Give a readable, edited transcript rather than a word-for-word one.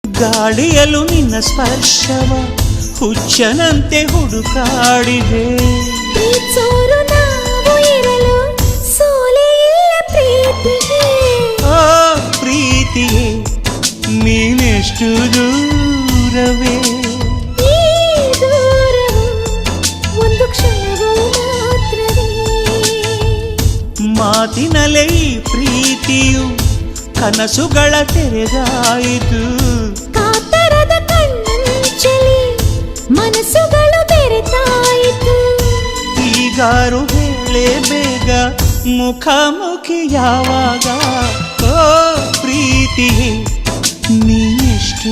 ಗಾಳಿಯಲು ನಿನ್ನ ಸ್ಪರ್ಶವ ಹುಚ್ಚನಂತೆ ಹುಡುಕಾಡಿದೆ. ಪ್ರೀತಿಸೋರು ನಾವು ಇರಲು ಸೋಲೇ ಇಲ್ಲ ಪ್ರೀತಿಗೆ. ಓ ಪ್ರೀತಿಯೇ ನೀನೆಷ್ಟು ದೂರವೇ, ಈ ದೂರವು ಒಂದು ಕ್ಷಣವೂ ಮಾತ್ರವೇ. ಮಾತಿನಲ್ಲೇ ಈ ಪ್ರೀತಿಯು ಕನಸುಗಳ ತೆರೆದಾಯಿತು. ಕಾತರದ ಕಣ್ಣಂಚಲಿ ಮನಸ್ಸುಗಳು ಬೆರೆತಾಯಿತು. ಈಗಾರು ಹೇಳೆ ಬೇಗ ಮುಖಾಮುಖಿ ಯಾವಾಗ. ಓ ಪ್ರೀತಿಯೇ ನೀನೆಷ್ಟು